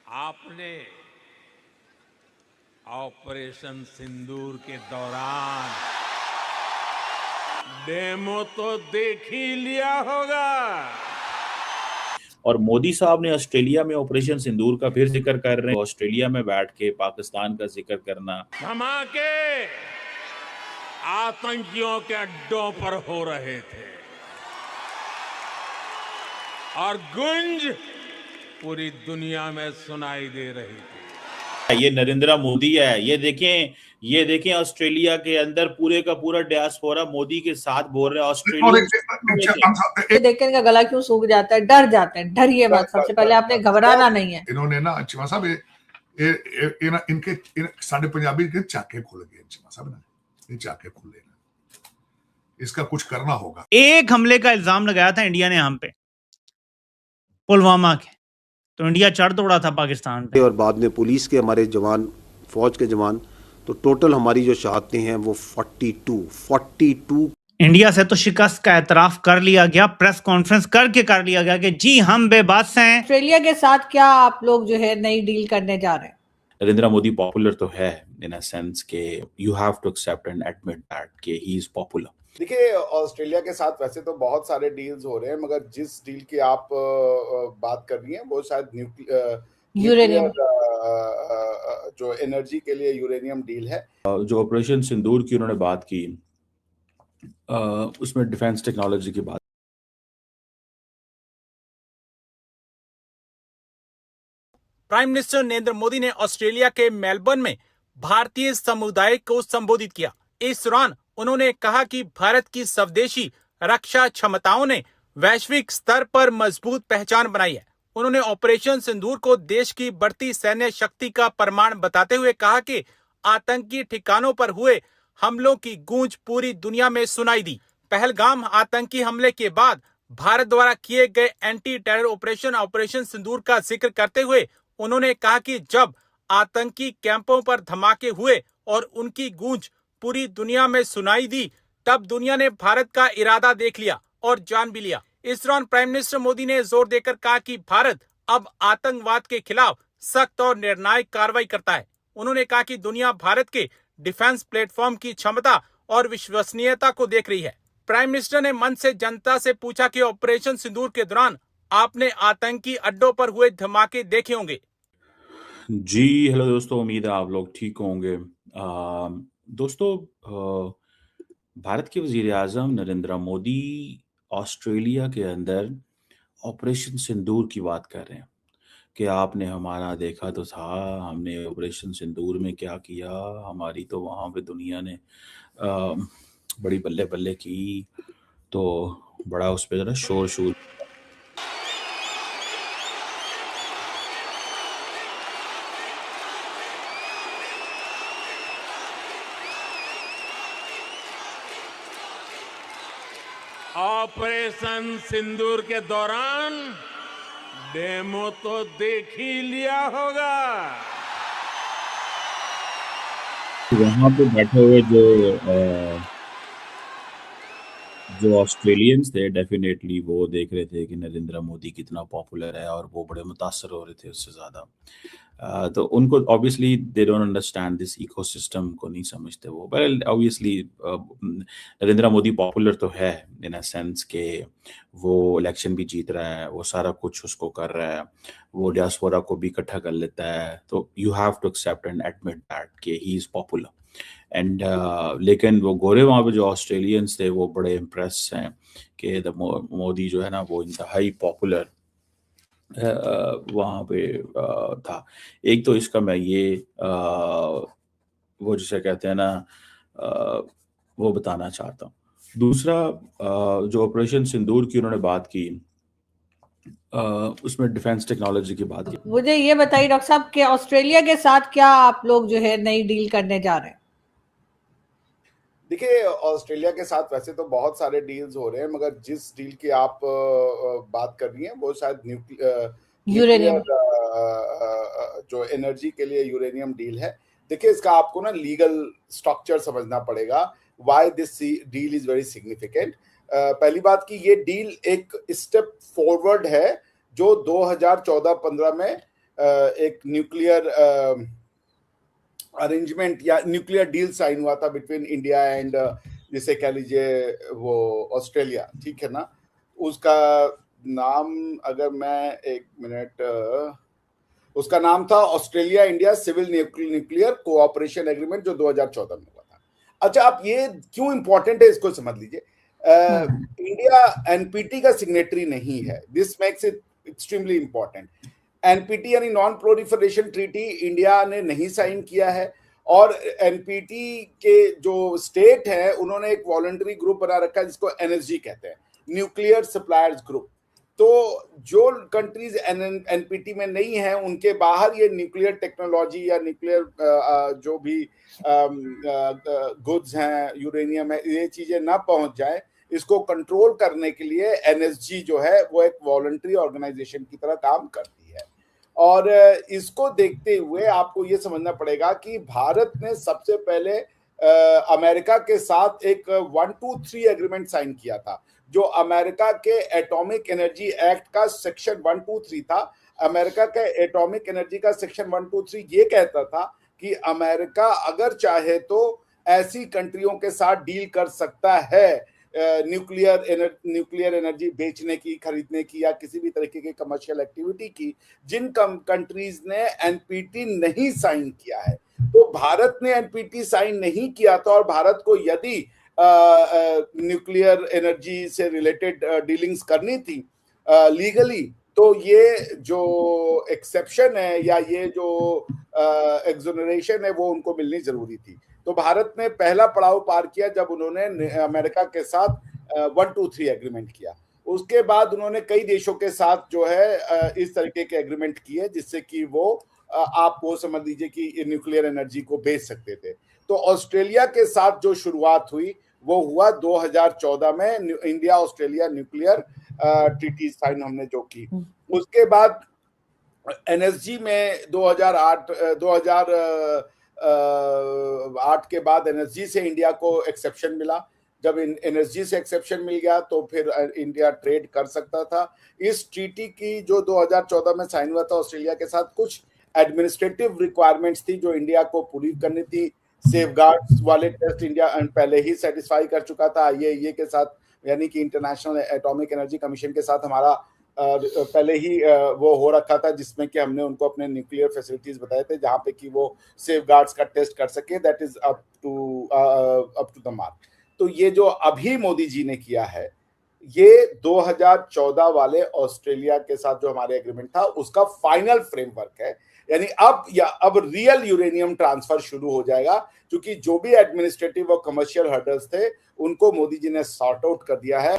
आपने ऑपरेशन सिंदूर के दौरान डेमो तो देख ही लिया होगा। और मोदी साहब ने ऑस्ट्रेलिया में ऑपरेशन सिंदूर का फिर जिक्र कर रहे हैं। ऑस्ट्रेलिया में बैठ के पाकिस्तान का जिक्र करना, धमाके आतंकियों के अड्डों पर हो रहे थे और गूंज पूरी दुनिया में सुनाई दे रही थी। ये नरेंद्र मोदी है। ये देखें ऑस्ट्रेलिया के अंदर पूरे का पूरा डियास्पोरा मोदी के साथ बोल रहा है। ऑस्ट्रेलिया देख के इनका गला क्यों सूख जाता है? डर जाते हैं। डरिए मत, सबसे पहले आपने घबराना नहीं है। इन्होंने ना चीमा साहब इनके साढ़े पंजाबी के चाके खुल गए। चीमा साहब ना ये चाके खुले, इसका कुछ करना होगा। एक हमले का इल्जाम लगाया था इंडिया ने हम पे, पुलवामा के, तो इंडिया चढ़ दौड़ा था पाकिस्तान पे। और बाद में पुलिस के हमारे जवान, फौज के जवान, तो टोटल हमारी जो शहादतें हैं वो 42। इंडिया से तो शिकस्त का एतराफ कर लिया गया, प्रेस कॉन्फ्रेंस करके कर लिया गया कि जी हम बेबस हैं। ऑस्ट्रेलिया के साथ क्या आप लोग जो है नई डील करने जा रहे हैं? नरेंद्र मोदी पॉपुलर तो है इन अ सेंस के you have to accept and admit that कि ही इज पॉपुलर। देखिए, ऑस्ट्रेलिया के साथ वैसे तो बहुत सारे डील्स हो रहे हैं, मगर जिस डील की आप बात कर रही हैं वो शायद यूरेनियम, जो एनर्जी के लिए यूरेनियम डील है। जो ऑपरेशन सिंदूर की उन्होंने बात की, उसमें डिफेंस टेक्नोलॉजी की बात। प्राइम मिनिस्टर नरेंद्र मोदी ने ऑस्ट्रेलिया के मेलबर्न में भारतीय समुदाय को संबोधित किया। इस दौरान उन्होंने कहा कि भारत की स्वदेशी रक्षा क्षमताओं ने वैश्विक स्तर पर मजबूत पहचान बनाई है। उन्होंने ऑपरेशन सिंदूर को देश की बढ़ती सैन्य शक्ति का प्रमाण बताते हुए कहा कि आतंकी ठिकानों पर हुए हमलों की गूंज पूरी दुनिया में सुनाई दी। पहलगाम आतंकी हमले के बाद भारत द्वारा किए गए एंटी टेरर ऑपरेशन सिंदूर का जिक्र करते हुए उन्होंने कहा कि जब आतंकी कैंपों पर धमाके हुए और उनकी गूंज पूरी दुनिया में सुनाई दी, तब दुनिया ने भारत का इरादा देख लिया और जान भी लिया। इस दौरान प्राइम मिनिस्टर मोदी ने जोर देकर कहा कि भारत अब आतंकवाद के खिलाफ सख्त और निर्णायक कार्रवाई करता है। उन्होंने कहा कि दुनिया भारत के डिफेंस प्लेटफॉर्म की क्षमता और विश्वसनीयता को देख रही है। प्राइम मिनिस्टर ने मंच से जनता से पूछा कि ऑपरेशन सिंदूर के दौरान आपने आतंकी अड्डों पर हुए धमाके देखे होंगे। जी हेलो दोस्तों, उम्मीद है आप लोग ठीक होंगे। दोस्तों, भारत के वजीर आजम नरेंद्र मोदी ऑस्ट्रेलिया के अंदर ऑपरेशन सिंदूर की बात कर रहे हैं कि आपने हमारा देखा तो था, हमने ऑपरेशन सिंदूर में क्या किया, हमारी तो वहाँ पे दुनिया ने बड़ी बल्ले बल्ले की, तो बड़ा उस पर जरा शोर शोर। ऑपरेशन सिंदूर के दौरान डेमो तो देख ही लिया होगा। वहाँ पे बैठे हुए जो ऑस्ट्रेलियंस थे, डेफिनेटली वो देख रहे थे कि नरेंद्र मोदी कितना पॉपुलर है और वो बड़े मुतासर हो रहे थे उससे ज़्यादा। तो उनको obviously they don't understand this ecosystem को नहीं समझते वो। Well obviously Narendra Modi popular तो है इन अ सेंस के वो इलेक्शन भी जीत रहा है, वो सारा कुछ उसको कर रहा है, वो डियास्पोरा को भी इकट्ठा कर लेता है, तो you have to accept and admit that कि ही इज़ पॉपुलर एंड लेकिन वो गोरे वहाँ पे जो ऑस्ट्रेलियंस थे वो बड़े इम्प्रेस हैं कि मोदी जो है ना वो इंतहाई पॉपुलर वहाँ पे था। एक तो इसका मैं ये वो जिसे कहते हैं ना वो बताना चाहता हूँ। दूसरा, जो ऑपरेशन सिंदूर की उन्होंने बात की, उसमें डिफेंस टेक्नोलॉजी की बात की। मुझे ये बताइए डॉक्टर साहब कि ऑस्ट्रेलिया के साथ क्या आप लोग जो है नई डील करने जा रहे हैं? देखिए, ऑस्ट्रेलिया के साथ वैसे तो बहुत सारे डील्स हो रहे हैं, मगर जिस डील की आप बात कर रही हैं वो शायद यूरेनियम, जो एनर्जी के लिए यूरेनियम डील है। देखिए, इसका आपको ना लीगल स्ट्रक्चर समझना पड़ेगा। Why this deal is very significant. पहली बात कि ये डील एक स्टेप फॉरवर्ड है जो 2014-15 में एक न्यूक्लियर अरेंजमेंट या न्यूक्लियर डील साइन हुआ था बिटवीन इंडिया एंड जिसे कह लीजिए वो ऑस्ट्रेलिया, ठीक है ना। उसका नाम अगर मैं एक मिनट, उसका नाम था Australia India civil nuclear cooperation agreement, जो 2014 में हुआ था। अच्छा, आप ये क्यों इंपॉर्टेंट है इसको समझ लीजिए। इंडिया एनपीटी का सिग्नेटरी नहीं है, this makes it extremely important. NPT यानी नॉन प्रोलिफरेशन ट्रीटी इंडिया ने नहीं साइन किया है, और एनपीटी के जो स्टेट है उन्होंने एक वॉलंटरी ग्रुप बना रखा है जिसको एनएसजी कहते हैं, न्यूक्लियर सप्लायर्स ग्रुप। तो जो कंट्रीज एनपीटी में नहीं है उनके बाहर ये न्यूक्लियर टेक्नोलॉजी या न्यूक्लियर जो भी गुड्स हैं, यूरेनियम है, ये चीजें ना पहुंच जाए, इसको कंट्रोल करने के लिए एनएसजी जो है वो एक वॉलंटरी ऑर्गेनाइजेशन की तरह काम करती है। और इसको देखते हुए आपको ये समझना पड़ेगा कि भारत ने सबसे पहले अमेरिका के साथ एक 123 एग्रीमेंट साइन किया था, जो अमेरिका के एटॉमिक एनर्जी एक्ट का सेक्शन 123 था। अमेरिका के एटॉमिक एनर्जी का सेक्शन 123 ये कहता था कि अमेरिका अगर चाहे तो ऐसी कंट्रियों के साथ डील कर सकता है न्यूक्लियर एनर्जी बेचने की, खरीदने की, या किसी भी तरीके की कमर्शियल एक्टिविटी की, जिन कंट्रीज ने एनपीटी नहीं साइन किया है। तो भारत ने एनपीटी साइन नहीं किया था, और भारत को यदि न्यूक्लियर एनर्जी से रिलेटेड डीलिंग्स करनी थी लीगली, तो ये जो एक्सेप्शन है या ये जो एक्सोनरेशन है वो उनको मिलनी जरूरी थी। तो भारत ने पहला पड़ाव पार किया जब उन्होंने अमेरिका के साथ 123 एग्रीमेंट किया। उसके बाद उन्होंने कई देशों के साथ जो है इस तरीके के एग्रीमेंट किए जिससे कि वो आप वो समझ लीजिए कि न्यूक्लियर एनर्जी को बेच सकते थे। तो ऑस्ट्रेलिया के साथ जो शुरुआत हुई वो हुआ 2014 में, India Australia nuclear treaty sign हमने जो की। उसके बाद एनएसजी में 2008 के बाद एनएसजी से इंडिया को एक्सेप्शन मिला। जब एनएसजी से एक्सेप्शन मिल गया तो फिर इंडिया ट्रेड कर सकता था। इस ट्रीटी की जो 2014 में साइन हुआ था ऑस्ट्रेलिया के साथ, कुछ एडमिनिस्ट्रेटिव रिक्वायरमेंट्स थी जो इंडिया को पूरी करनी थी। सेफगार्ड्स वाले टेस्ट इंडिया पहले ही सेटिस्फाई कर चुका था आईएईए के साथ, यानी कि इंटरनेशनल एटॉमिक एनर्जी कमीशन के साथ हमारा पहले ही वो हो रखा था, जिसमें कि हमने उनको अपने न्यूक्लियर फैसिलिटीज बताए थे जहां पे कि वो सेफगार्ड्स का टेस्ट कर सके। That is up to the mark. तो ये जो अभी मोदी जी ने किया है, ये 2014 वाले ऑस्ट्रेलिया के साथ जो हमारे एग्रीमेंट था उसका फाइनल फ्रेमवर्क है। यानी अब रियल यूरेनियम ट्रांसफर शुरू हो जाएगा, क्योंकि जो भी एडमिनिस्ट्रेटिव और कमर्शियल हर्डल्स थे उनको मोदी जी ने सॉर्ट आउट कर दिया है।